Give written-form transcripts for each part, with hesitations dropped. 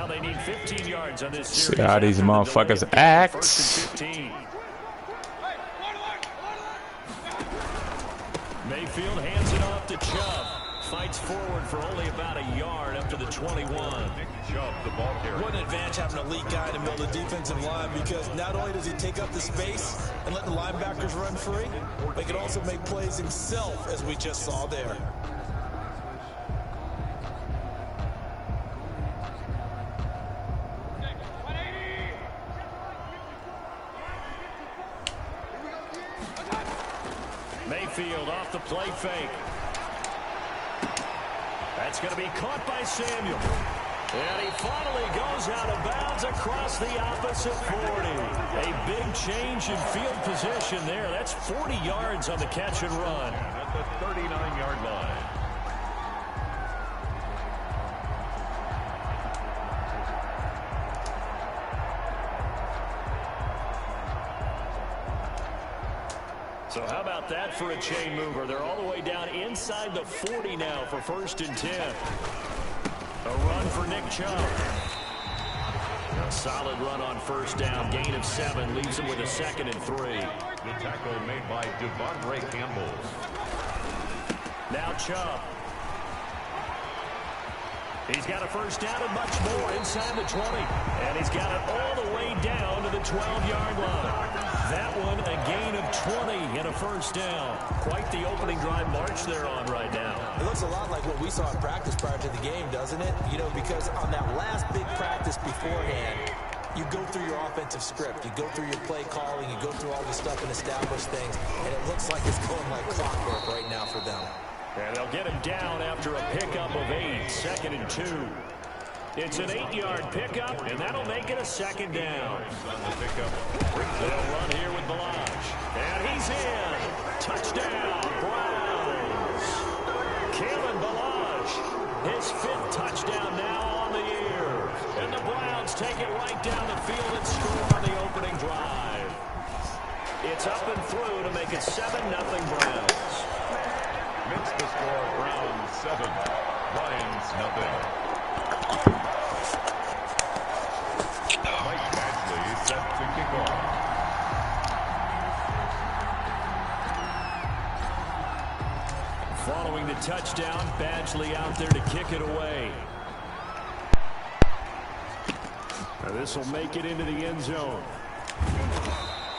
they need 15 yards on this series. See how these motherfuckers act. Mayfield hands it off to Chubb. Fights forward for only about a yard up to the 21. What an advantage having an elite guy in the middle of the defensive line, because not only does he take up the space and let the linebackers run free, but he can also make plays himself, as we just saw there. Mayfield off the play fake. That's going to be caught by Samuel. And he finally goes out of bounds across the opposite 40. A big change in field position there. That's 40 yards on the catch and run. At the 39-yard line. So how about that for a chain mover? They're all the way down inside the 40 now for 1st and 10. A run for Nick Chubb. A solid run on 1st down. Gain of 7 leaves him with a 2nd and 3. The tackle made by Devondre Campbell. Now Chubb. He's got a 1st down and much more inside the 20. And he's got it all the way down to the 12-yard line. That one a gain of 20 and a 1st down. Quite the opening drive march they're on right now. It looks a lot like what we saw in practice prior to the game, doesn't it? You know, because on that last big practice beforehand, you go through your offensive script. You go through your play calling. You go through all the stuff and establish things. And it looks like it's going like clockwork right now for them. And they'll get him down after a pickup of 8, 2nd and 2. It's an 8-yard pickup, and that'll make it a 2nd down. They'll run here with Balaj. And he's in. Touchdown, Browns. Kalen Balaj, his 5th touchdown now on the year. And the Browns take it right down the field and score on the opening drive. It's up and through to make it 7-0 Browns. Makes the score Browns 7, Lions 0. Mike Badgley set to kick off. Following the touchdown, Badgley out there to kick it away. Now this will make it into the end zone.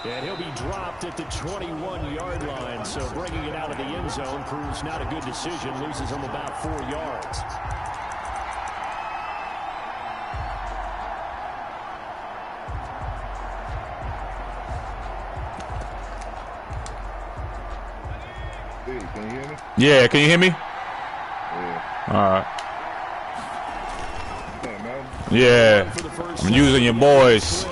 And he'll be dropped at the 21-yard line, so bringing it out of the end zone proves not a good decision, loses him about 4 yards. Hey, can you hear me? Yeah, can you hear me? Yeah. All right. Yeah, I'm using your boys.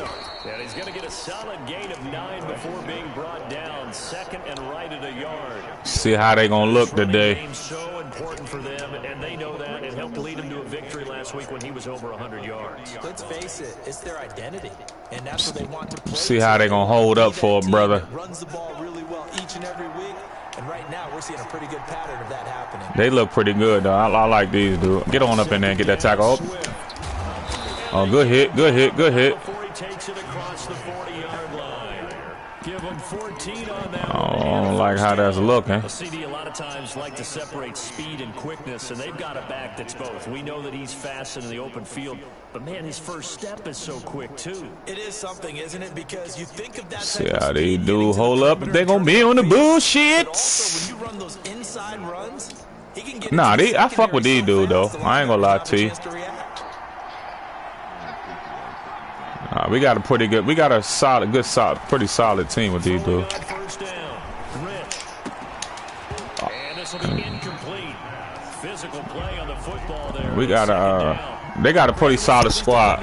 And he's going to get a solid gain of 9 before being brought down. 2nd and right at a yard. See how they gonna look today. So important for them, and they know that. It helped lead him to a victory last week when he was over 100 yards. Let's face it, it's their identity, and that's what they want to play. See how they gonna hold up for it, brother. Runs the ball really well each and every week, and right now we're seeing a pretty good pattern of that happening. They look pretty good, though. I like these, dude. Get on up in there and get that tackle up. Oh, good hit, good hit, good hit. Before he takes it across the 40-yard line. Give him 14 on that. Oh, I don't like how that's looking. A CD a lot of times like to separate speed and quickness, and they've got a back that's both. We know that he's fast in the open field, but man, his first step is so quick too. It is something, isn't it? Because you think of that. See how they do. Hold up, if they gonna be on the bullshit. But also, when you run those inside runs, he can get. Nah, I fuck with these dudes though. I ain't gonna lie to you. We got a pretty good. We got a solid, pretty solid team with these dudes. First down, Rich. And this will be incomplete. Physical play on the football there. We got they got a pretty solid squad.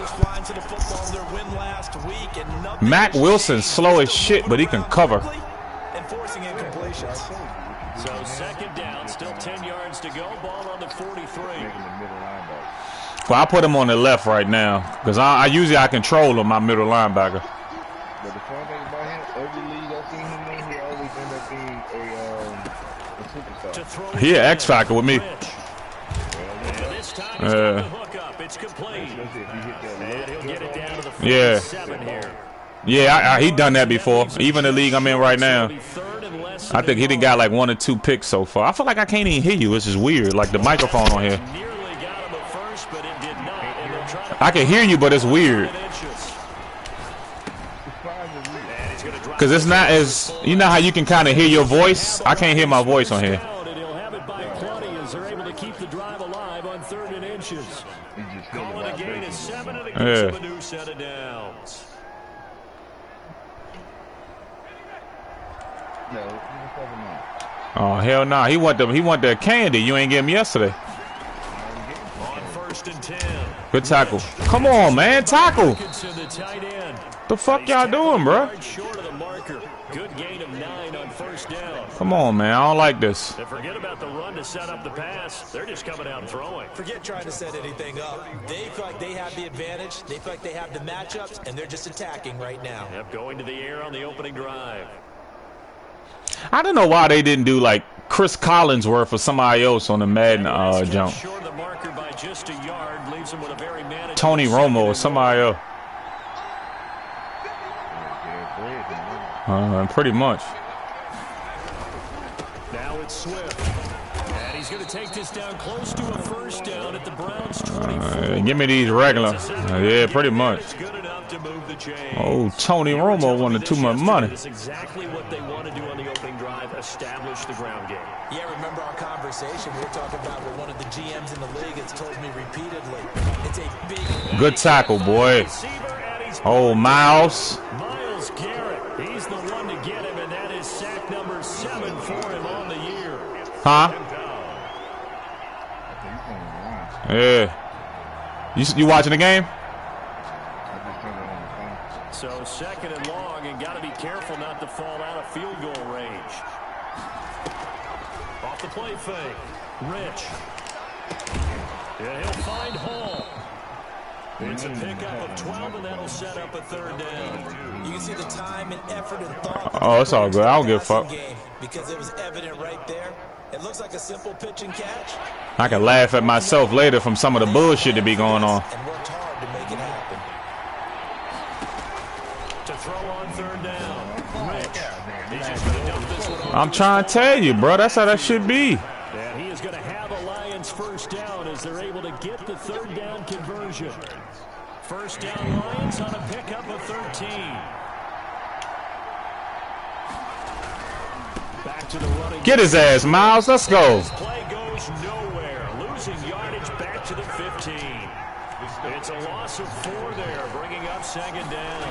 Mac Wilson slow as shit, but he can cover. Enforcing incompletions. So 2nd down, still 10 yards to go. Ball on the 43. Well, I put him on the left right now because I usually control him, my middle linebacker. But the fun thing about him, every league I've seen him in, he always end up being a superstar. He an X factor with me. And this time he's got the hook up It's complete. And he'll get it down to the 47 Yeah. here. Yeah, he done that before. Even the league I'm in right now. I think he done got like 1 or 2 picks so far. I feel like I can't even hear you. This is weird. Like the microphone on here. Nearly got him at first, but it did not. And they'll try to I can hear you, but it's weird. Because it's not as, you know how you can kind of hear your voice? I can't hear my voice on here. And he'll have it by plenty as they're able to keep the drive alive on 3rd and inches. Calling a gain of 7 and it gives him a new set of downs. Oh hell no! He want that candy you ain't give him yesterday. On 1st and 10. Good tackle. Come on, man, tackle. The tight end. The fuck y'all doing, bro? Short of the marker. Good gain of 9 on 1st down. Come on, man. I don't like this. And forget about the run to set up the pass. They're just coming out and throwing. Forget trying to set anything up. They feel like they have the advantage. They feel like they have the matchups, and they're just attacking right now. Yep, going to the air on the opening drive. I don't know why they didn't do like Chris Collinsworth or somebody else on the Madden jump. Short of the marker by just a yard, leaves him with a very manageable Tony Romo or somebody else. Pretty much. Now it's Swift. And he's going to take this down close to a 1st down at the Browns' 24. Give me these regular. Yeah, pretty much. It's good enough to move the chains. Oh, Tony Romo wanted too much money. That's exactly what they want to do on the opening drive, establish the ground game. Yeah, remember our conversation? We were talking about what one of the GMs in the league has told me repeatedly. It's a big... Good tackle, boy. Oh, Miles. Miles Garrett. He's the one to get him, and that is sack number 7 for him on the year. Huh? Yeah. You watching the game? So 2nd and long, and got to be careful not to fall out of field goal range. Off the play fake. Rich. Yeah, he'll find Hall. It's a pickup of 12, and that'll set up a 3rd down. You can see the time and effort and thought. Oh, it's all good. I don't give a fuck. Because it was evident right there. It looks like a simple pitch and catch. I can laugh at myself later from some of the bullshit that be going on. And worked hard to make it happen. To throw on 3rd down. Rich. He's just going to dump this one off. I'm trying to tell you, bro. That's how that should be. And he is going to have a Lions 1st down as they're able to get the 3rd down conversion. 1st down Lions on a pickup of 13. Back to the running. Get his ass, Miles. Let's go. This play goes nowhere. Losing yardage back to the 15. It's a loss of 4 there, bringing up 2nd down.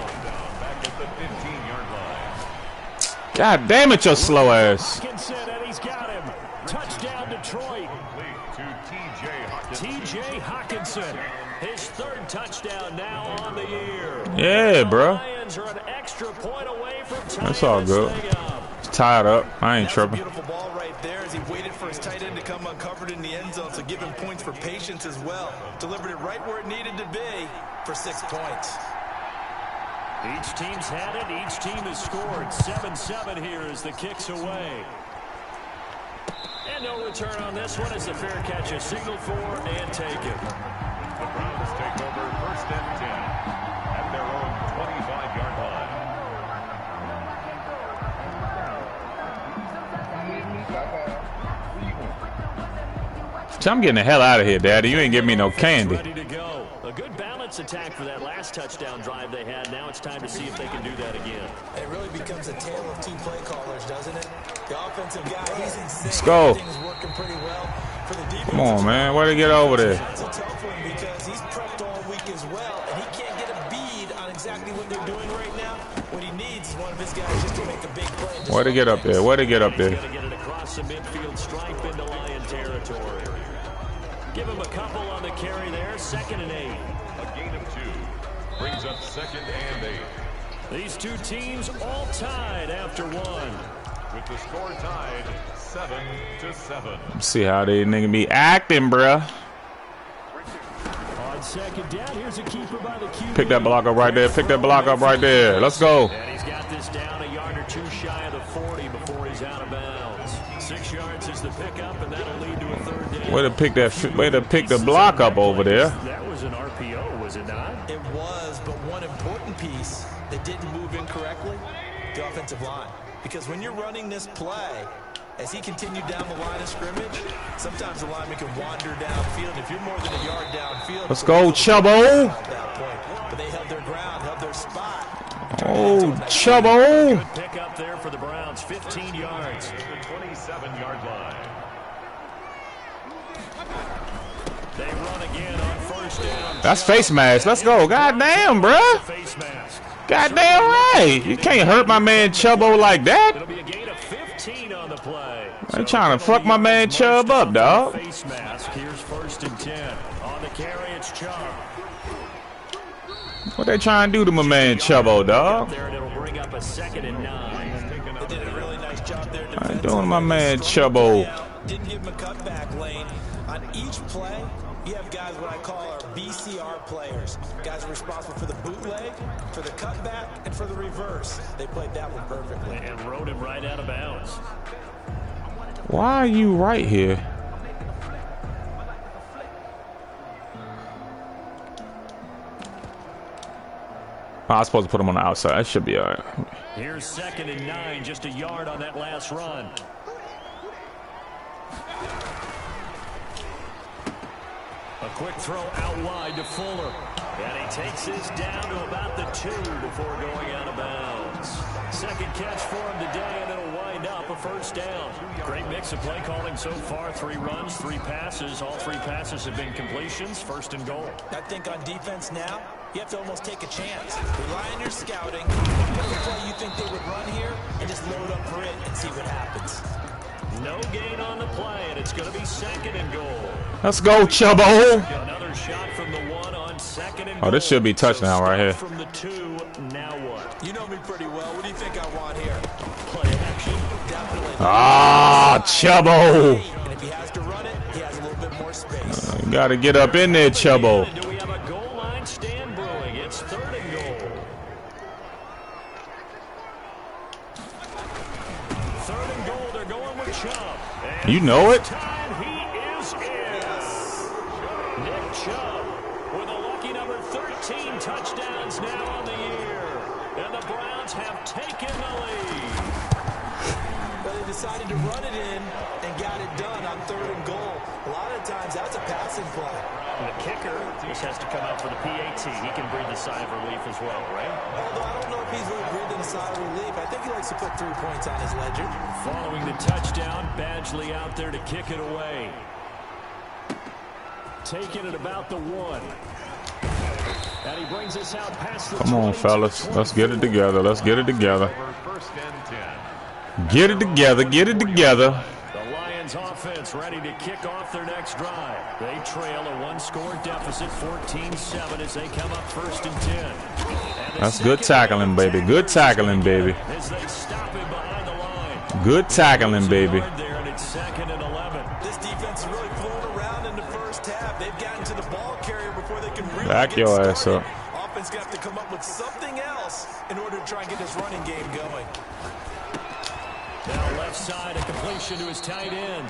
Back at the 15-yard line. God damn it, your slow ass. Hockenson, and he's got him. Touchdown, Detroit. To T.J. Hockenson. His 3rd touchdown now on the year. Yeah, bro. Lions are an extra point away from tying That's all this good. thing up. Tied up. I ain't That's a tripping. beautiful ball right there as he waited for his tight end to come uncovered in the end zone, so give him points for patience as well. Delivered it right where it needed to be for 6 points. Each team's had it. Each team has scored. 7-7 here as the kick's away. And no return on this one as the fair catch is signaled for and taken. The Browns take over 1st and 10 at their own 25-yard line. I'm getting the hell out of here, Daddy. You ain't giving me no candy. Ready to go. A good balance attack for that last touchdown drive they had. Now it's time to see if they can do that again. It really becomes a tale of 2 play callers, doesn't it? The offensive guy, he's insane. Let's go. Everything's working pretty well. For the defense, Come on, man. Where to get over there? it's a tough one because he's prepped all week as well, and he can't get a bead on exactly what they're doing right now. What he needs is one of his guys just to make a big play. Where to get up there? Where to get up there? He's going to get it across the midfield stripe into Lion territory. Give him a couple on the carry there. 2nd and 8. A gain of 2 brings up 2nd and 8. These two teams all tied after 1. With the score tied 7-7. See how they nigga be acting, bruh. On 2nd down, here's a keeper by the QB. Pick that block up right there. Pick that block up right there. Let's go. And he's got this down a yard or 2 shy of the 40 before he's out of bounds. 6 yards is the pickup, and that'll lead to a 3rd down. Way to pick that. Way to pick the block up over there. That was an offensive line. Because when you're running this play, as he continued down the line of scrimmage, sometimes the lineman can wander downfield. If you're more than a yard downfield, let's go, Chubbo. at that point. But they held their ground, held their spot. Oh, Chubbo. Good pick up there for the Browns, 15 yards. The 27-yard line. They run again on first down. That's face mask. Let's go. Goddamn, bruh. Face mask. Goddamn right. You can't hurt my man Chubbo like that. It'll be a gain of 15 on the play. They trying to fuck my man Chubb up, dog. Face mask. Here's first and 10. On the carry, it's Chubb. What they trying to do to my man Chubbo, dog? There, and it'll bring up a 2nd and 9. They did a really nice job there. I'm doing my man Chubbo. Didn't give him a cutback lane. On each play, you have guys what I call our BCR players. Guys responsible for the bootleg, for the cutback, and for the reverse. They played that one perfectly. And rode him right out of bounds. Why are you right here? Oh, I was supposed to put him on the outside. That should be all right. Here's 2nd and 9, just a yard on that last run. A quick throw out wide to Fuller. And he takes this down to about the 2 before going out of bounds. Second catch for him today, and it'll wind up a first down. Great mix of play calling so far. 3 runs, 3 passes. All 3 passes have been completions. First and goal. I think on defense now, you have to almost take a chance. Rely on your scouting. Pick a play you think they would run here, and just load up for it and see what happens. No gain on the play, and it's going to be 2nd and goal. Let's go, Chubbo. Another shot from the 1 on 2nd and Oh, this should be touchdown right here. From the 2, now what? You know me pretty well. What do you think I want here? Play action. Definitely. Ah, Chubbo. And if he has to run it, he has a little bit more space. You got to get up in there, Chubbo. Do we have a goal line stand brewing? It's 3rd and goal. 3rd and goal. They're going with Chubb. And You know it. this time he is in. Nick Chubb with a lucky number 13 touchdowns now on the year. And the Browns have taken the lead. But they decided to run it in and got it done on 3rd and goal. A lot of times that's a passing play. And the kicker just has to come out for the PAT. He can breathe a sigh of relief as well, right? Although I don't know if he's really breathing a sigh of relief. I think he likes to put 3 points on his ledger. Following the touchdown, Badgley out there to kick it away. Taking it about the 1. And he brings us out past the Come on, 22, fellas. Let's get it together. Let's get it together. First and 10. Get it together. Get it together. The Lions offense ready to kick off their next drive. They trail a 1-score deficit, 14-7 as they come up 1st and 10. And That's good tackling, baby. Good tackling, baby. as they stop him behind the line. Good tackling, baby. There, and it's 2nd and 11. This defense is really fooling around in the first half. They've gotten to the ball carrier before they can really Back get your started. ass up. Offense going to have to come up with something else in order to try and get this running game going. Now left side, a completion to his tight end.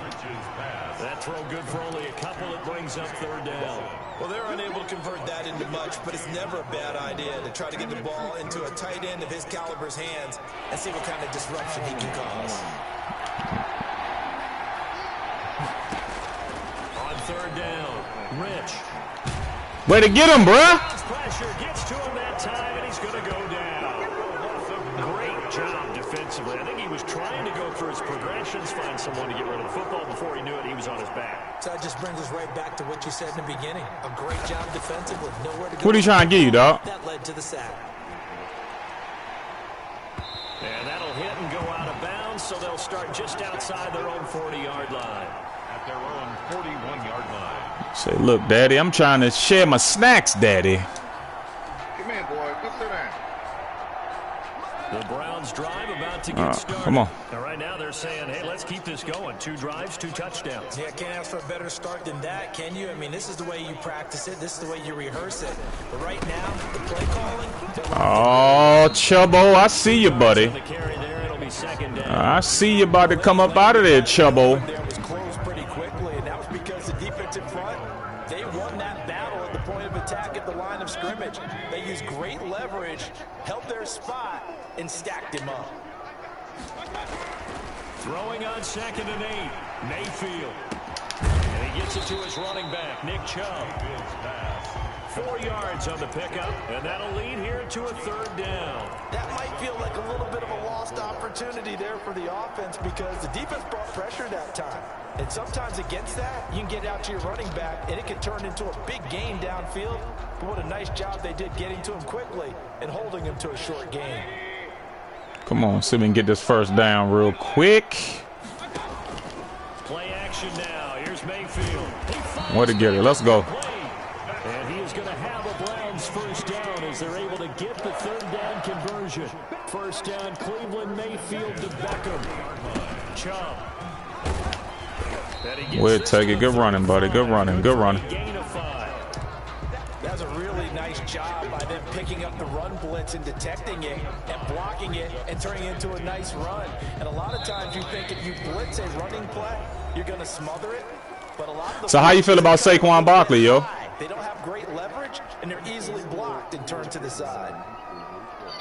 That throw good for only a couple. It brings up 3rd down. Well, they're unable to convert that into much, but it's never a bad idea to try to get the ball into a tight end of his caliber's hands and see what kind of disruption he can cause. On 3rd down, Rich. Way to get him, bruh. Pressure gets to him that time, and he's going to go down. Great job defensively. I think he was trying to go through his progressions, find someone to get rid of the football. Before he knew it, he was on his back. So that just brings us right back to what you said in the beginning. A great job defensively. Nowhere to go. What are you trying to get you, dog? That led to the sack. And that'll hit and go out of bounds, so they'll start just outside their own 40-yard line. At their own 41-yard line. Say, look, Daddy, I'm trying to share my snacks, Daddy. Come here, boy. Come sit down. The Browns drive about to get started. Come on. And right now they're saying, hey, let's keep this going. 2 drives, 2 touchdowns. Yeah, can't ask for a better start than that, can you? I mean, this is the way you practice it. This is the way you rehearse it. But right now, the play calling. Oh, Chubbo, I see you, buddy. The carry there, it'll be 2nd down. I see you about to come up out of there, Chubbo. There was closed pretty quickly, and that was because the defensive front, they won that battle at the point of attack at the line of scrimmage. They used great leverage, held their spot, and stacked him up. Throwing on 2nd and 8. Mayfield. And he gets it to his running back, Nick Chubb. 4 yards on the pickup, and that'll lead here to a 3rd down. That might feel like a little bit of a lost opportunity there for the offense because the defense brought pressure that time. And sometimes against that, you can get out to your running back, and it can turn into a big gain downfield. But what a nice job they did getting to him quickly and holding him to a short gain. Come on, see if we can get this 1st down real quick. Play action now. Here's Mayfield. Where to get it? Let's go. And he is going to have a Browns 1st down as they're able to get the 3rd down conversion. 1st down, Cleveland. Mayfield to Beckham. Chubb. We'll take it. Good running, buddy. Good running. Good running. That's a really nice job by them picking up the run blitz and detecting it and blocking it and turning it into a nice run. And a lot of times you think if you blitz a running play, you're going to smother it. But a lot of the so how you feel about Saquon Barkley, yo? They don't have great leverage, and they're easily blocked and turned to the side.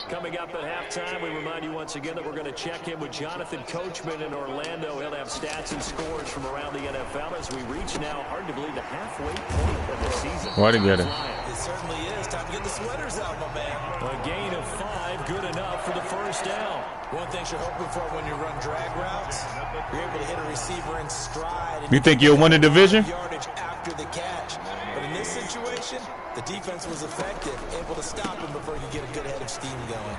Coming up at halftime, we remind you once again that we're going to check in with Jonathan Coachman in Orlando. He'll have stats and scores from around the NFL as we reach now, hard to believe, the halfway point of the season. Why to get it? It certainly is. Time to get the sweaters out, my man. A gain of 5, good enough for the 1st down. One thing you're hoping for when you run drag routes, you're able to hit a receiver in stride. You think you'll win the division? Yardage after the catch. But in this situation, the defense was effective, able to stop him before he could get a good head of steam going.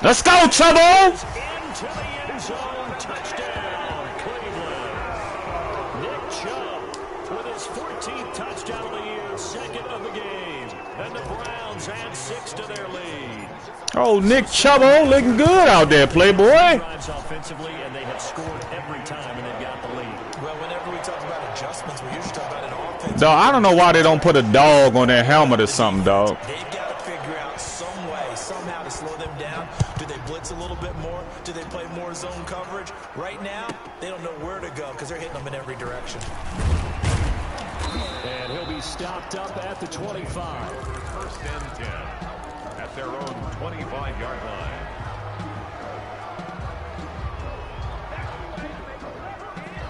Let's go, Trouble! Into the end zone, touchdown, Cleveland. Nick Chubb with his 14th touchdown of the year, 2nd of the game. And the Browns add 6 to their lead. Oh, Nick Chubb looking good out there, playboy. Drives offensively, and they have scored every time, and they've got the lead. Well, whenever we talk about adjustments, we usually talk about an offense. Dog, I don't know why they don't put a dog on their helmet or something, dog. They've got to figure out some way, somehow to slow them down. Do they blitz a little bit more? Do they play more zone coverage? Right now, they don't know where to go because they're hitting them in every direction. And he'll be stopped up at the 25. 1st and 10 at their own 25-yard line.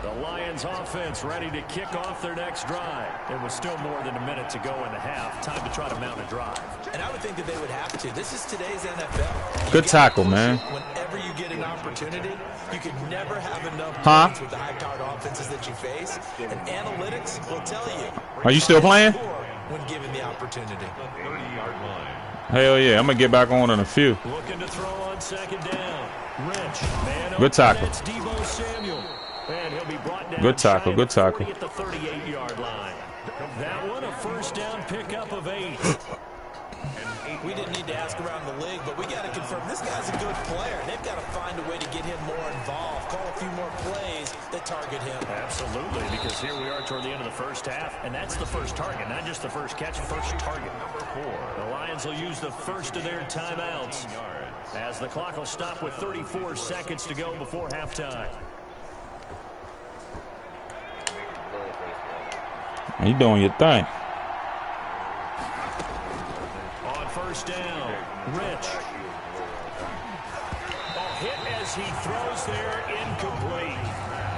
The Lions offense ready to kick off their next drive. There was still more than a minute to go in the half. Time to try to mount a drive. And I would think that they would have to. This is today's NFL. Good tackle, man. Whenever you get an opportunity, you can never have enough points with the high-powered offenses that you face. And analytics will tell you. Are you still playing? When given the opportunity. 30-yard line. Hell yeah, I'm going to get back on in a few. Looking to throw on 2nd down. Rich, man. Good tackle. That's Deebo Samuel. And he'll be brought down. Good tackle, good tackle. At the 38-yard line. That one, a 1st down pickup of 8. We didn't need to ask around the league, but we got to confirm this guy's a good player. They've got to find a way to get him more involved, call a few more plays that target him. Absolutely, because here we are toward the end of the 1st half, and that's the first target, not just the first catch, first target. Number 4. The Lions will use the first of their timeouts as the clock will stop with 34 seconds to go before halftime. You doing your thing. On 1st down, Rich. A hit as he throws there, incomplete.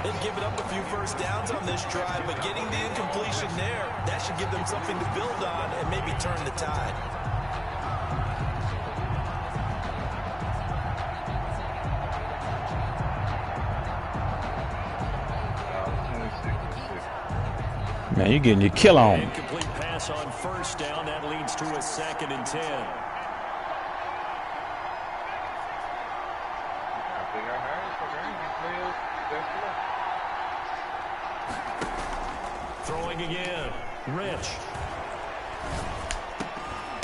They've given up a few 1st downs on this drive, but getting the incompletion there, that should give them something to build on and maybe turn the tide. Man, you getting your kill on. Incomplete pass on 1st down. That leads to a 2nd and 10. Throwing again. Rich.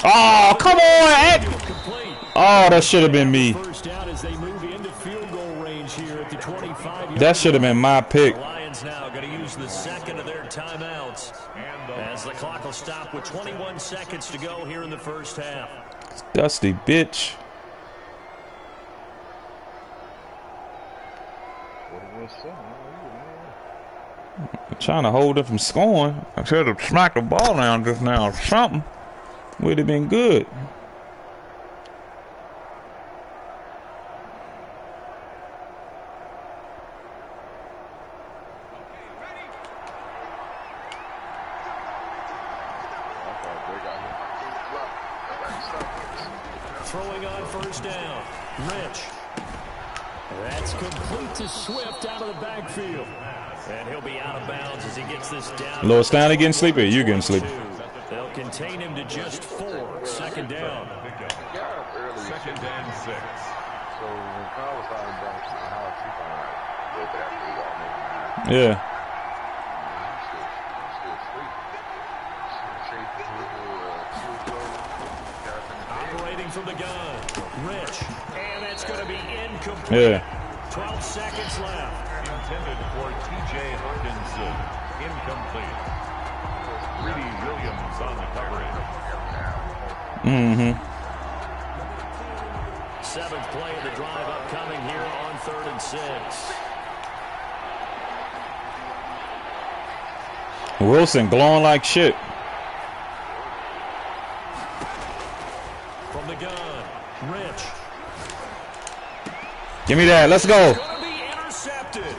Oh, come on. Incomplete. Oh, that should have been me. 1st down as they move into field goal range here at the 25. That should have been my pick. The Lions now going to use the 2nd of their timeouts as the clock will stop with 21 seconds to go here in the 1st half. Dusty bitch. I'm trying to hold it from scoring. I should have smacked the ball down just now or something. Would have been good. throwing on first down. Rich. That's complete to Swift out of the backfield. And he'll be out of bounds as he gets this down. Lewis Stanley getting sleepy. You getting sleepy? They'll contain him to just 4. Second down. Second and 6. So when Kyle was talking about how it's go back to the ball, Yeah. Operating from the gun. Rich. And that's going to be incomplete. Yeah. 12 seconds left. Intended for T.J. Hawkinson. Incomplete. Greedy Williams on the coverage. Mm-hmm. 7th play of the drive upcoming here on 3rd and 6. Wilson glowing like shit. From the gun, Rich. Give me that. Let's go. Going to be intercepted.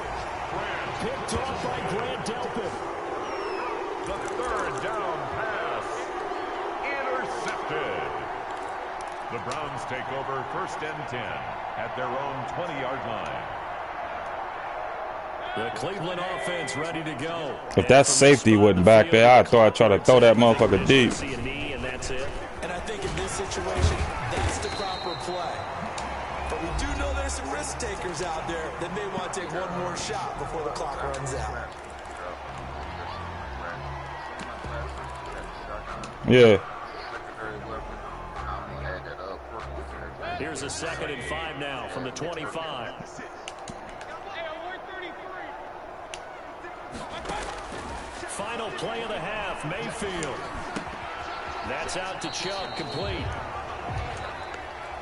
Picked off by Grant Delpit. The 3rd down pass. Intercepted. The Browns take over 1st and 10 at their own 20-yard line. The Cleveland offense ready to go. If that safety wasn't back there, I thought I'd try to throw that motherfucker deep. See a knee, and that's it. And I think in this situation, that's the proper play. But we do know there's some risk takers out there that may want to take one more shot before the clock runs out. Yeah. Here's a 2nd and 5 now from the 25. Final play of the half, Mayfield. That's out to Chubb, complete.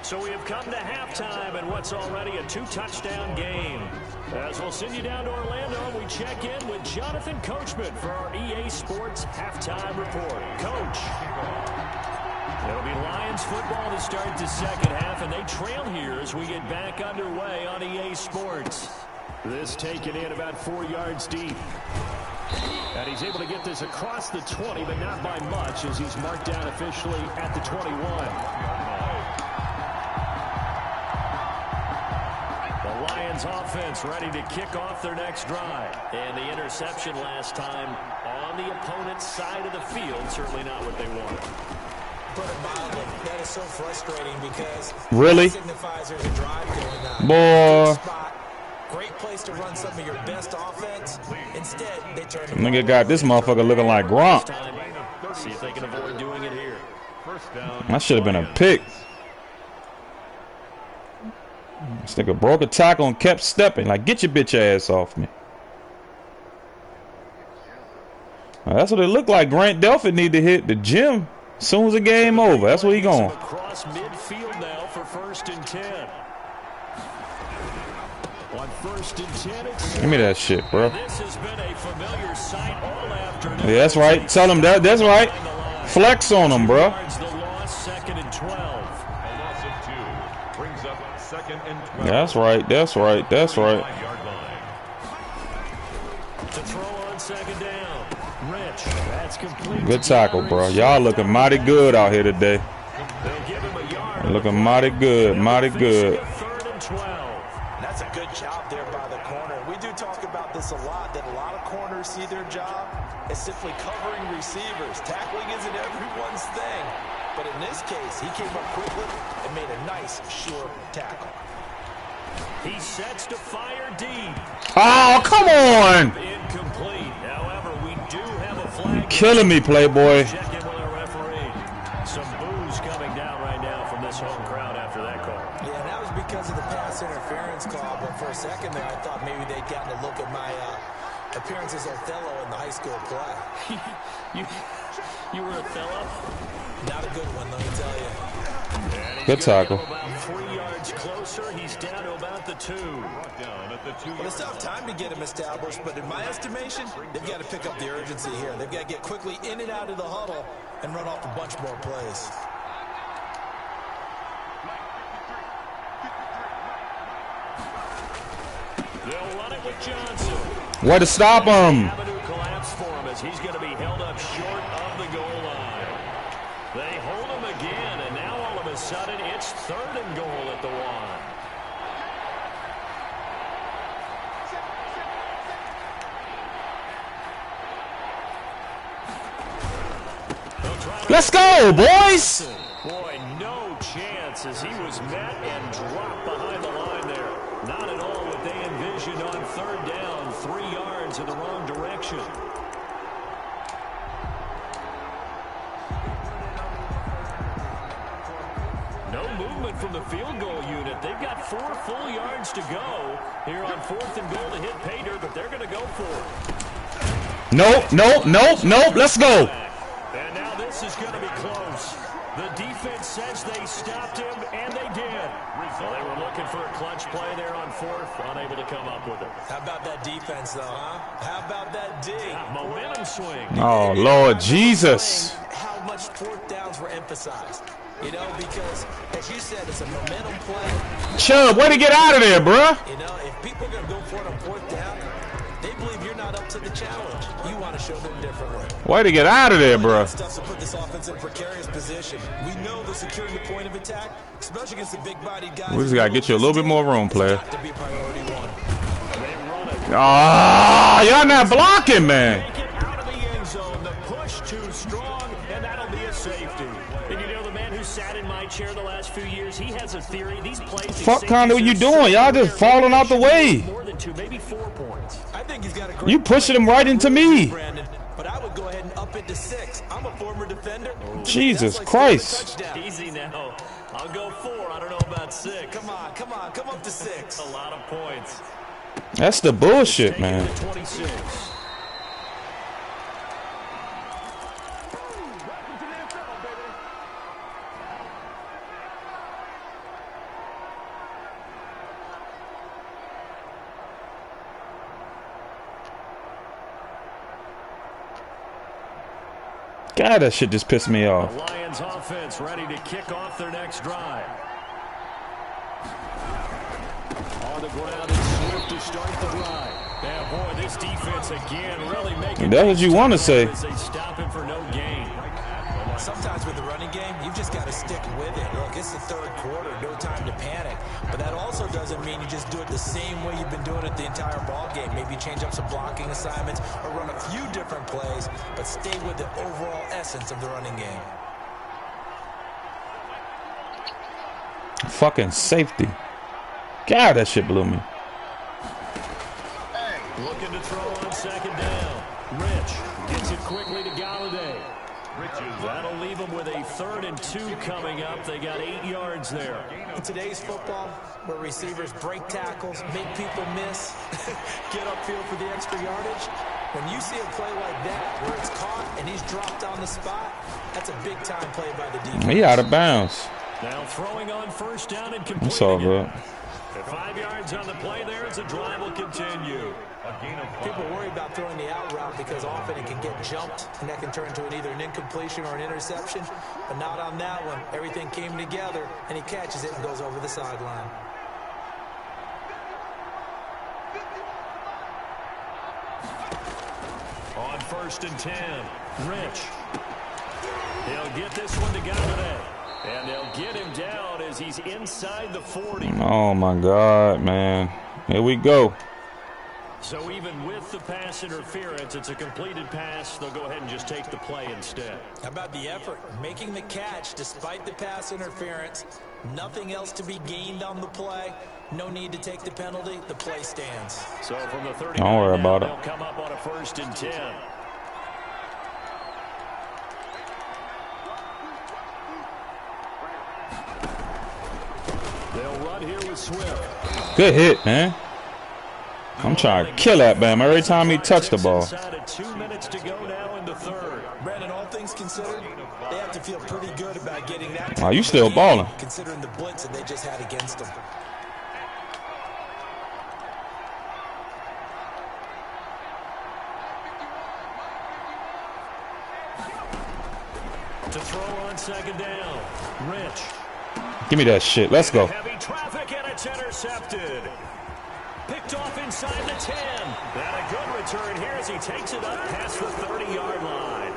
So we have come to halftime in what's already a 2-touchdown game. As we'll send you down to Orlando, we check in with Jonathan Coachman for our EA Sports Halftime Report. Coach. It'll be Lions football to start the second half, and they trail here as we get back underway on EA Sports. This taken in about 4 yards deep. And he's able to get this across the 20, but not by much, as he's marked down officially at the 21. The Lions offense ready to kick off their next drive. And the interception last time on the opponent's side of the field, certainly not what they wanted. Put it mildly, that is so frustrating because Really? it signifies there's a drive going on. Boy. Spot. Great place to run some of your best offense. Instead, they turn the Nigga got this motherfucker looking like Gronk. See if they can avoid doing it here. First down. That should have been a pick. This nigga broke a tackle and kept stepping. Like, get your bitch ass off me. Now, that's what it looked like. Grant Delpit need to hit the gym as soon as the game over. That's where he going. Across midfield now for 1st and 10. On 1st and 10, it's Give me that shit, bro. This has been a familiar sight all afternoon. Yeah, that's right. Tell him that. That's right. Flex on him, bro. The loss, 2nd and 12. A loss of 2 brings up 2nd and 12. That's right. That's right. That's right. 5-yard line. To throw on 2nd down. Rich. That's complete. Good tackle, bro. Y'all looking mighty good out here today. They'll give him a yard. Looking mighty good. Mighty good. 3rd and 12. That's a good job there by the corner. We do talk about this a lot, that a lot of corners see their job as simply covering receivers. Tackling isn't everyone's thing. But in this case, he came up quickly and made a nice, sure tackle. He sets to fire deep. Oh, come on. Incomplete. However, we do have a flag. Killing me, Playboy. Check in with our referee. Some boos coming down right now from this home crowd after that call. Yeah, and that was because of the pass interference call. But for a second there, I thought maybe they'd gotten a look at my appearance as Othello in the high school play. You were Othello? Not a good one, let me tell you. Good tackle. About 3 yards closer. He's down to about the 2. Down at the 2-yard Well, it's tough time to get him established, but in my estimation, they've got to pick up the urgency here. They've got to get quickly in and out of the huddle and run off a bunch more plays. They'll run it with Johnson. Way to stop him. Avenue collapse for him as he's going to be held up short of the goal line. They hold him again, and now all of a sudden it's 3rd and goal at the 1. Let's go, boys. Boy, no chance as he was met and dropped behind the line there. Not at all what they envisioned on 3rd down, 3 yards in the wrong direction. No movement from the field goal unit. They've got 4 full yards to go here on 4th and goal to hit Pater, but they're going to go for it. Nope, nope, nope, nope. Let's go. And now this is going to be close. The defense says they stopped him, and they did. Well, they were looking for a clutch play there on 4th, unable to come up with it. How about that defense, though, huh? How about that D? Momentum swing. Oh, Lord Jesus. How much 4th downs were emphasized. You know, because, as you said, it's a momentum play. Chubb, way to get out of there, bruh. You know, if people are going to go for it on 4th down, they believe you're not up to the challenge. You want to show them differently. Way to get out of there, bruh. Stuff to put this offense in precarious position. We know they're securing the point of attack, especially against the big-bodied guys. We just got to get you a little bit more room, player. To be priority 1. Ah, y'all not blocking, man. Take it out of the end zone. The push too strong, and that'll be a safety. And you know, the man who sat in my chair the last few years, he has a theory. These plays. Fuck kind of you doing? Y'all just falling out the way. More than 2, maybe 4 points. I think he's got a great You pushing him right into me. Brandon, but I would go ahead and up it to 6. I'm a former defender. Jesus That's like Christ. touchdown. Easy now. I'll go 4. I don't know about 6. Come on, come on, come up to 6. A lot of points. That's the bullshit, man. 26. God, that shit just pissed me off. The Lions offense ready to kick off their next drive. On the ground and Swift to start the drive. Yeah, boy, this defense again really making. That's what you want to say. As they stop him for no gain. Sometimes with the running game, you've just got to stick with it. Look, it's the 3rd quarter, no time to panic. But that also doesn't mean you just do it the same way you've been doing it the entire ball game. Maybe change up some blocking assignments or run a few different plays, but stay with the overall essence of the running game. Fucking safety. God, that shit blew me. Looking to throw on 2nd down. Rich gets it quickly to Galladay. That'll leave them with a 3rd and 2 coming up. They got 8 yards there. In today's football, where receivers break tackles, make people miss, get upfield for the extra yardage, when you see a play like that where it's caught and he's dropped on the spot, that's a big-time play by the defense. He out of bounds. Now throwing on 1st down and completing That's all it. good. 5 yards on the play there as the drive will continue. People worry about throwing the out route because often it can get jumped and that can turn into either an incompletion or an interception. But not on that one. Everything came together and he catches it and goes over the sideline. On 1st and 10, Rich. He'll get this one to Galladay. And they'll get him down as he's inside the 40. Oh, my God, man. Here we go. So even with the pass interference, it's a completed pass. They'll go ahead and just take the play instead. How about the effort? Making the catch despite the pass interference. Nothing else to be gained on the play. No need to take the penalty. The play stands. So from the 30, don't worry about it. They'll come up on a 1st and 10. They'll run here with Swift. Good hit, man. I'm trying to kill that Bam every time he touched the ball. 2 minutes to go now in the 3rd. Brandon, all things considered, they have to feel pretty good about getting that. Oh, you still balling. Considering the blitz that they just had against them. To throw on 2nd down, Rich. Give me that shit. Let's go. Heavy traffic and it's intercepted. Picked off inside the 10. And a good return here as he takes it up past the 30-yard line.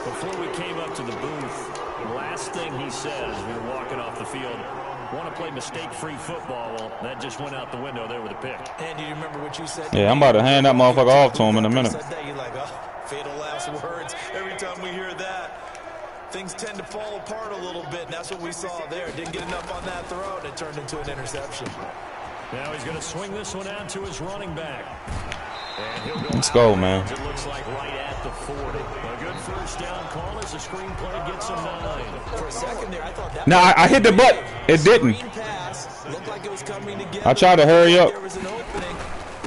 Before we came up to the booth, the last thing he said as we were walking off the field, want to play mistake-free football. Well, that just went out the window there with a pick. And do you remember what you said? Yeah, I'm about to hand that motherfucker off to him in a minute. You're like, oh, fatal last words. Every time we hear that, things tend to fall apart a little bit, and that's what we saw there. Didn't get enough on that throw, and it turned into an interception. Now he's going to swing this one out to his running back. And he'll go Let's go, man. It looks like right at the 40. A good first down call as the screenplay gets him 9. For a second there, I thought that Now, I hit the button. It didn't. looked like it was coming together. I tried to hurry up. There was an opening.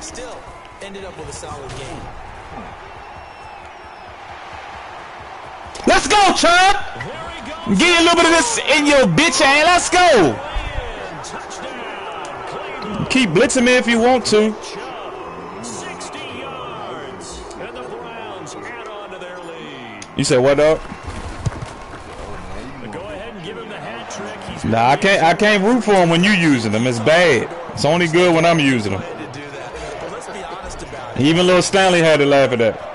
Still ended up with a solid game. Let's go, Chubb. Give you a little bit of this in your bitch ass. Let's go. Keep blitzing me if you want to. 60 yards, and the Browns add on to their lead. You said what up? Go ahead and give him the hat trick. He's Nah, I can't root for him when you using them. It's bad. It's only good when I'm using them. To do that. But let's be honest about it. Even little Stanley had to laugh at that.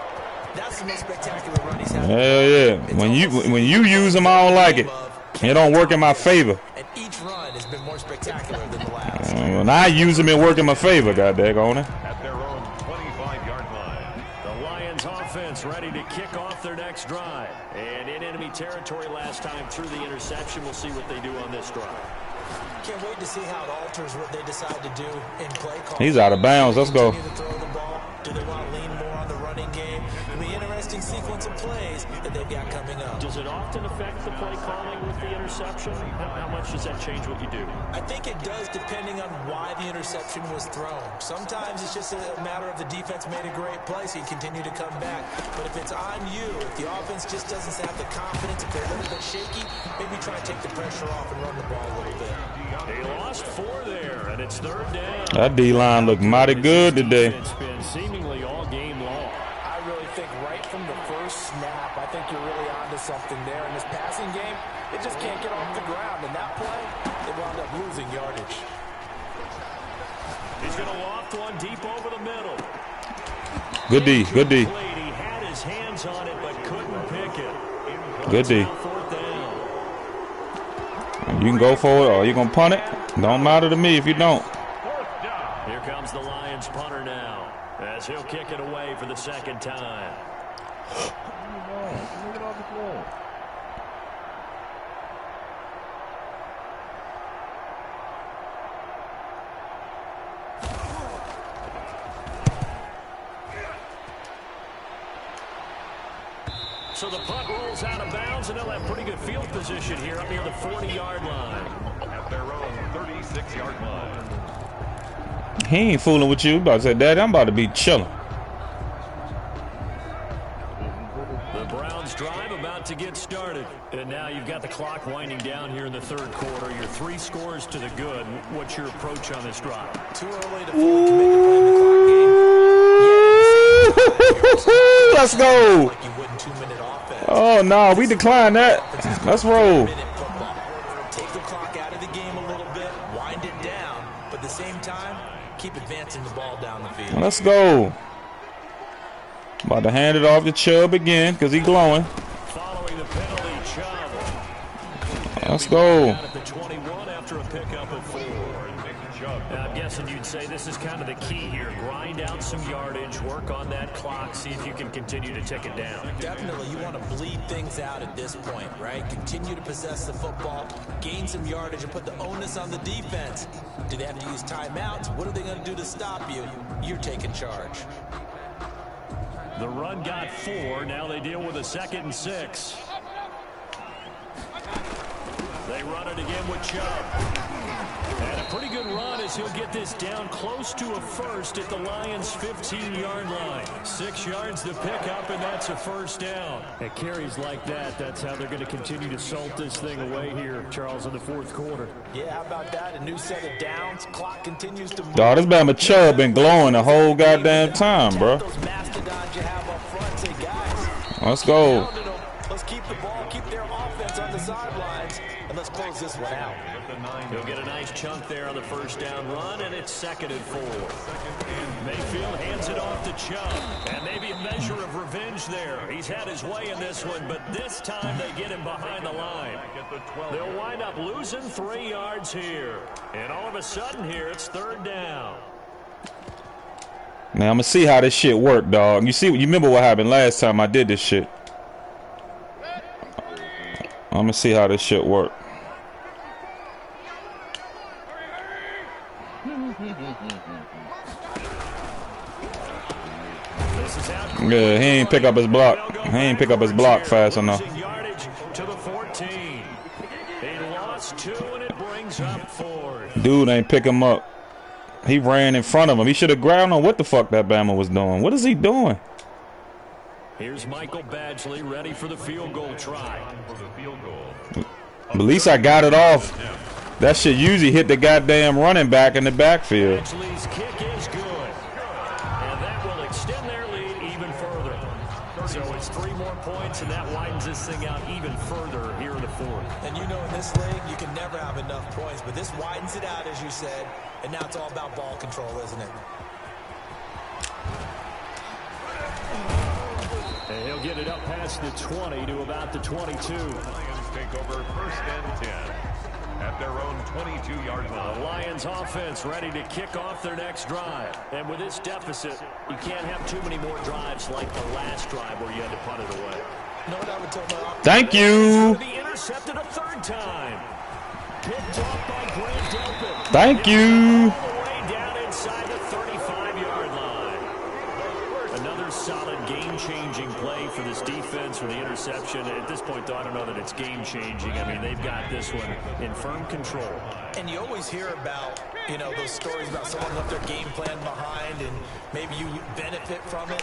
That's the most spectacular run he's had. Hell yeah. When you use them, I don't like it. It don't work in my favor. And each run has been more spectacular than the last. When I use them, it work in my favor. Goddaggone it. At their own 25-yard line. The Lions offense ready to kick off their next drive. And in enemy territory last time through the interception. We'll see what they do on this drive. Can't wait to see how it alters what they decide to do in play call. He's out of bounds. Let's go. Continue to throw the ball. Do they want to lean more on the running game? It'll be an interesting sequence of plays that they've got coming up. Does it often affect the play calling with the interception? How much does that change what you do? I think it does depending on why the interception was thrown. Sometimes it's just a matter of the defense made a great play, so you continue to come back. But if it's on you, if the offense just doesn't have the confidence, if they're a little bit shaky, maybe try and take the pressure off and run the ball a little bit. They lost 4 there, and it's 3rd down. That D-line looked mighty good today. It's been seemingly all game long. I really think right from the first snap, I think you're really onto something there. In this passing game, it just can't get off the ground. And that play, they wound up losing yardage. He's going to loft one deep over the middle. Good D. Good D. He had his hands on it, but couldn't pick it. Good D. 4th down. You can go for it or you going to punt it. Don't matter to me if you don't. Here comes the Lions punter now, as he'll kick it away for the 2nd time. So the punt rolls out of bounds, and they'll have pretty good field position here up near the 40-yard line. At their own 36-yard line. He ain't fooling with you. About to say, Daddy, I'm about to be chilling. The Browns drive about to get started. And now you've got the clock winding down here in the 3rd quarter. You're 3 scores to the good. What's your approach on this drive? Too early to fully commit to playing the clock game. Let's go. Like you would in 2-minute offense. Oh, no. We declined that. Let's roll. Take the clock out of the game a little bit, wind it down, but at the same time, keep advancing the ball down the field. Let's go. About to hand it off to Chubb again because he's glowing. Following the penalty, Chubb. Let's go. At the 21 after a pickup of 4. Now, I'm guessing you'd say this is kind of the key here. Grind out some yardage, work on that clock, see if you can continue to tick it down. Definitely, you want to bleed things out at this point, right? Continue to possess the football, gain some yardage, and put the onus on the defense. Do they have to use timeouts? What are they going to do to stop you? You're taking charge. The run got 4. Now they deal with a 2nd and 6. They run it again with Chubb. And a pretty good run as he'll get this down close to a first at the Lions' 15-yard line. 6 yards to pick up, and that's a 1st down. At carries like that, that's how they're going to continue to salt this thing away here, Charles, in the 4th quarter. Yeah, how about that? A new set of downs. Clock continues to move. Dog, this Bama Chubb been glowing the whole goddamn time, bro. Those mastodons you have up front, say, guys, Let's go. let's keep the ball, keep their offense on the sidelines, and let's close this one out. He'll get a nice chunk there on the first down run, and it's 2nd and 4. Mayfield hands it off to Chubb, and maybe a measure of revenge there. He's had his way in this one, but this time they get him behind the line. They'll wind up losing 3 yards here. And all of a sudden here, it's 3rd down. Now, I'm going to see how this shit work, dog. You remember what happened last time I did this shit. I'm going to see how this shit work. Yeah, he ain't pick up his block. He ain't pick up his block fast enough. To the 14. He lost 2, and it brings up 4th. Dude ain't pick him up. He ran in front of him. He should have grabbed on what the fuck that Bama was doing. What is he doing? Here's Michael Badgley ready for the field goal try. At least I got it off. That shit usually hit the goddamn running back in the backfield. Badgley's kick is good. And that will extend their lead even further. So it's 3 more points, and that widens this thing out even further here in the 4th. And you know in this league, you can never have enough points, but this widens it out, as you said, and now it's all about ball control, isn't it? And he'll get it up past the 20 to about the 22. Lions take over 1st and 10 at their own 22-yard line. The Lions offense ready to kick off their next drive. And with this deficit, you can't have too many more drives like the last drive where you had to punt it away. You know what I would tell my offense? Thank you. Be intercepted a 3rd time. Picked off by Grant Delpit. Thank you. All the way down inside the 35-yard line. Another solid game-changing play for this defense for the interception. At this point, though, I don't know that it's game-changing. I mean, they've got this one in firm control. And you always hear about, you know, those stories about someone left their game plan behind and maybe you benefit from it.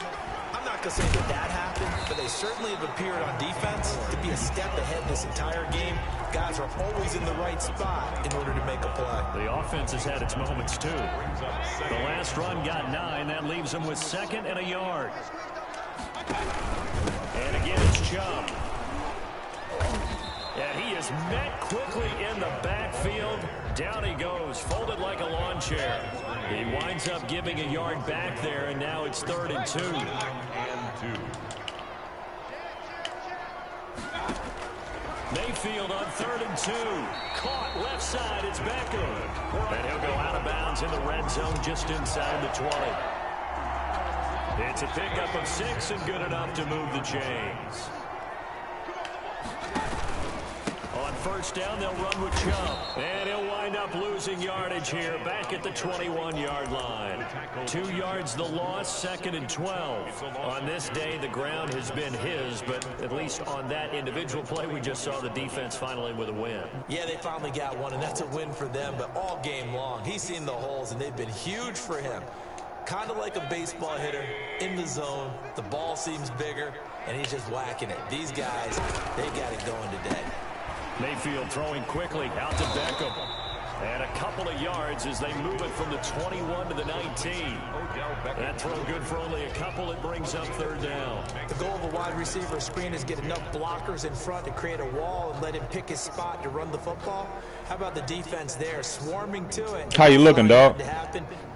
I'm not going to say that happened, but they certainly have appeared on defense to be a step ahead this entire game. Guys are always in the right spot in order to make a play. The offense has had its moments, too. The last run got 9. That leaves them with 2nd and a yard. And again, it's Chubb. And he is met quickly in the backfield. Down he goes, folded like a lawn chair. He winds up giving a yard back there, and now it's 3rd and 2. Mayfield on 3rd and 2. Caught left side. It's Beckham. And he'll go out of bounds in the red zone just inside the 20. It's a pickup of 6 and good enough to move the chains. On 1st down, they'll run with Chubb. And he'll wind up losing yardage here back at the 21-yard line. 2 yards the loss, 2nd and 12. On this day, the ground has been his, but at least on that individual play, we just saw the defense finally with a win. Yeah, they finally got one, and that's a win for them, but all game long, he's seen the holes, and they've been huge for him. Kind of like a baseball hitter in the zone. The ball seems bigger, and he's just whacking it. These guys, they got it going today. Mayfield throwing quickly out to Beckham. And a couple of yards as they move it from the 21 to the 19. That throw good for only a couple. It brings up 3rd down. The goal of a wide receiver screen is get enough blockers in front to create a wall and let him pick his spot to run the football. How about the defense there, swarming to it? How you looking, dog?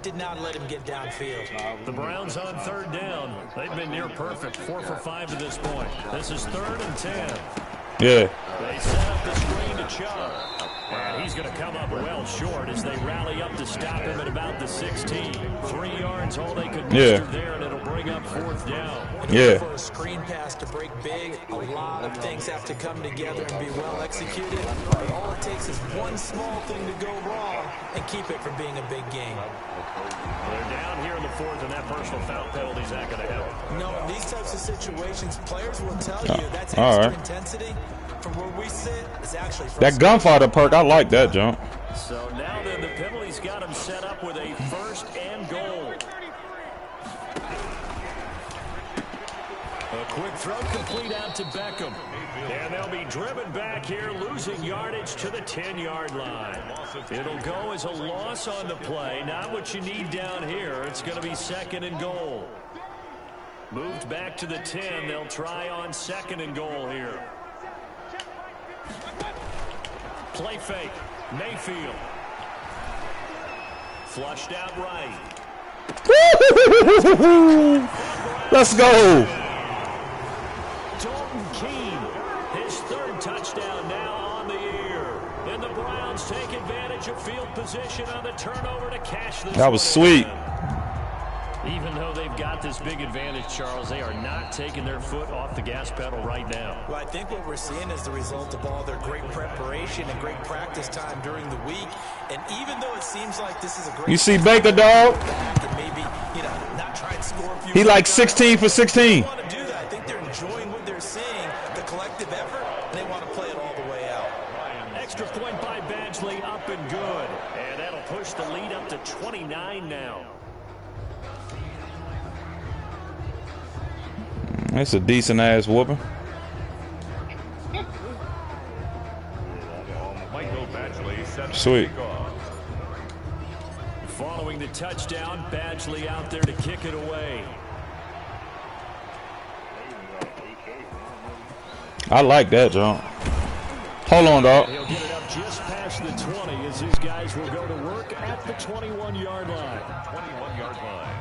Did not let him get downfield. The Browns on 3rd down. They've been near perfect, 4 for 5 to this point. This is 3rd and 10. Yeah. They set up the screen to Chubb. And he's going to come up well short as they rally up to stop him at about the 16. 3 yards, all they could muster there, and it'll bring up 4th down. Yeah. For a screen pass to break big, a lot of things have to come together and be well executed. But all it takes is one small thing to go wrong and keep it from being a big game. They're down here in the 4th, and that personal foul penalty is not going to help. No, in these types of situations, players will tell you that's extra intensity. From where we sit, it's actually that gunfighter perk. I like that, jump. So now then, the penalty's got him set up with a 1st and goal. A quick throw complete out to Beckham. And they'll be driven back here, losing yardage to the 10-yard line. It'll go as a loss on the play. Not what you need down here. It's going to be 2nd and goal. Moved back to the 10. They'll try on 2nd and goal here. Play fake. Mayfield. Flushed out right. Let's go. Dalton Keene, his third touchdown now on the year. And the Browns take advantage of field position on the turnover to cash this. That was sweet. Even though they've got this big advantage, Charles, they are not taking their foot off the gas pedal right now. Well, I think what we're seeing is the result of all their great preparation and great practice time during the week. And even though it seems like this is a great... You see Baker, dog? And maybe, you know, not try and score a few... He like 16 for 16. They want to do that. I think they're enjoying what they're seeing, the collective effort, and they want to play it all the way out. Extra point by Badgley, up and good. And that'll push the lead up to 29 now. That's a decent ass whooping. Michael Badgley set Sweet. Following the touchdown, Badgley out there to kick it away. I like that, John. Hold on, dog. He'll get it up just past the 20 as these guys will go to work at the 21-yard line. 21-yard line.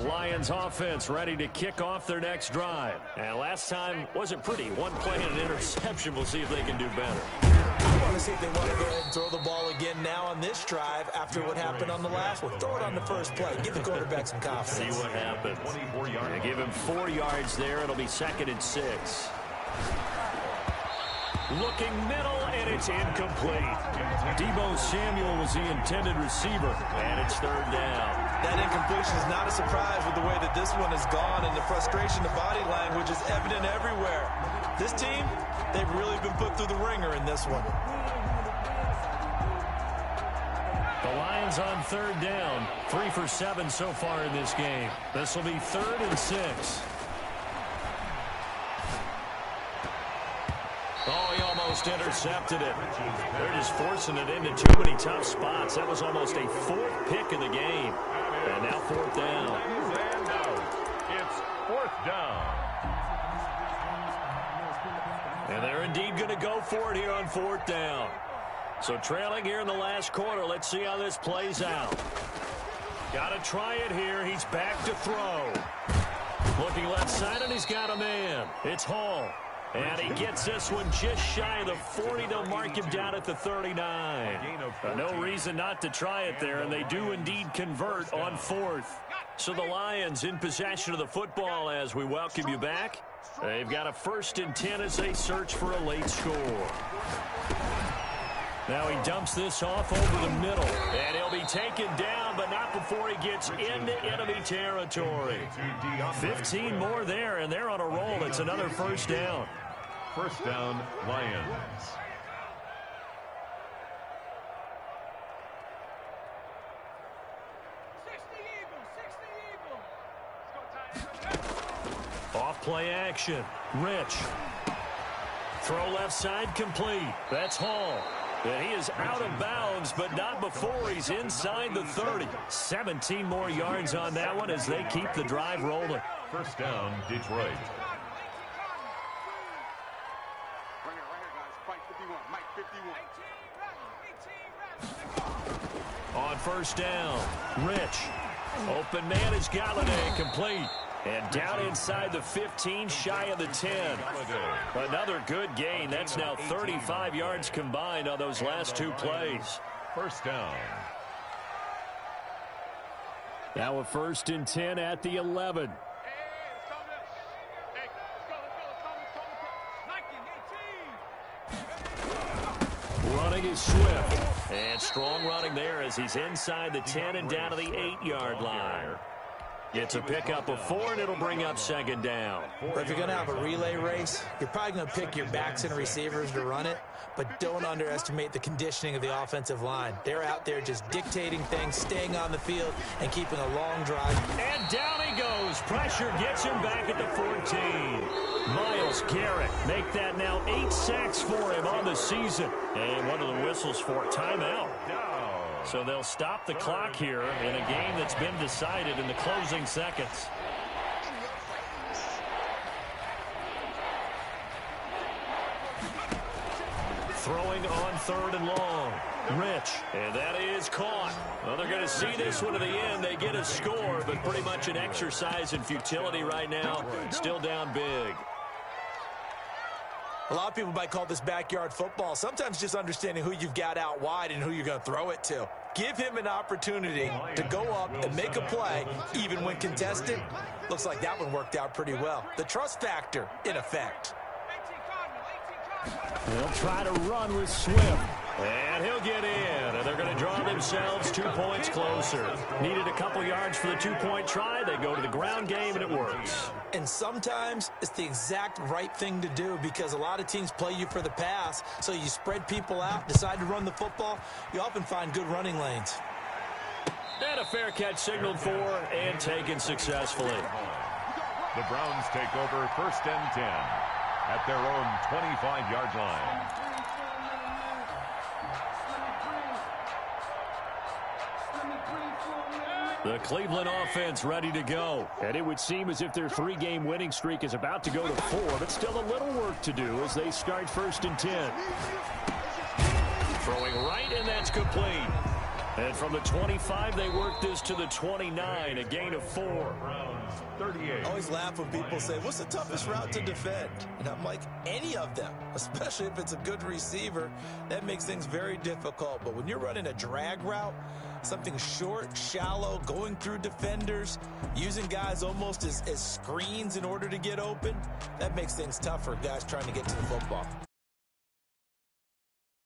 Lions offense ready to kick off their next drive. And last time wasn't pretty. One play and an interception. We'll see if they can do better. I want to see if they want to go ahead and throw the ball again now on this drive after what happened on the last one. Throw it on the first play. Give the quarterback some confidence. See what happens. They give him 4 yards there. It'll be 2nd and 6. Looking middle, and it's incomplete. Deebo Samuel was the intended receiver, and it's 3rd down. That incompletion is not a surprise with the way that this one has gone, and the frustration, the body language is evident everywhere. This team, they've really been put through the ringer in this one. The Lions on 3rd down. 3 for 7 so far in this game. This will be 3rd and 6. Oh, he almost intercepted it. They're just forcing it into too many tough spots. That was almost a 4th pick of the game. And now 4th down. And out. It's 4th down. And they're indeed going to go for it here on 4th down. So trailing here in the last quarter. Let's see how this plays out. Got to try it here. He's back to throw. Looking left side, and he's got a man. It's Hall. And he gets this one just shy of the 40. They'll mark him down at the 39. No reason not to try it there, and they do indeed convert on 4th. So the Lions in possession of the football as we welcome you back. They've got a 1st and 10 as they search for a late score. Now he dumps this off over the middle, and he'll be taken down, but not before he gets into enemy territory. 15 more there, and they're on a roll. It's another 1st down. 1st down, Lions. Off play action. Rich. Throw left side complete. That's Hall. And he is out of bounds, but not before he's inside the 30. 17 more yards on that one as they keep the drive rolling. 1st down, Detroit. On 1st down, Rich. Open man is Galladay, complete. And down inside the 15, shy of the 10. Another good gain. That's now 35 yards combined on those last 2 plays. 1st down. Now a 1st and 10 at the 11. Running is Swift. And strong running there as he's inside the 10 and down to the 8-yard line. It's a pickup of 4, and it'll bring up second down. But if you're going to have a relay race, you're probably going to pick your backs and receivers to run it, but don't underestimate the conditioning of the offensive line. They're out there just dictating things, staying on the field, and keeping a long drive. And down he goes. Pressure gets him back at the 14. Myles Garrett make that now 8 sacks for him on the season. And one of the whistles for timeout. So they'll stop the clock here in a game that's been decided in the closing seconds. Throwing on 3rd and long. Rich. And that is caught. Well, they're going to see this one to the end. They get a score, but pretty much an exercise in futility right now. Still down big. A lot of people might call this backyard football. Sometimes just understanding who you've got out wide and who you're going to throw it to. Give him an opportunity to go up and make a play, even when contested. Looks like that one worked out pretty well. The trust factor, in effect. They'll try to run with Swift. And he'll get in. And they're going to draw themselves 2 points closer. Needed a couple yards for the 2-point try. They go to the ground game, and it works. And sometimes it's the exact right thing to do because a lot of teams play you for the pass. So you spread people out, decide to run the football. You often find good running lanes. And a fair catch signaled for and taken successfully. The Browns take over 1st and 10 at their own 25-yard line. The Cleveland offense ready to go. And it would seem as if their 3-game winning streak is about to go to 4, but still a little work to do as they start 1st and 10. Throwing right, and that's complete. And from the 25, they work this to the 29, a gain of 4. 38. I always laugh when people say, what's the toughest route to defend? And I'm like, any of them, especially if it's a good receiver. That makes things very difficult. But when you're running a drag route, something short, shallow, going through defenders, using guys almost as screens in order to get open, that makes things tough for guys trying to get to the football.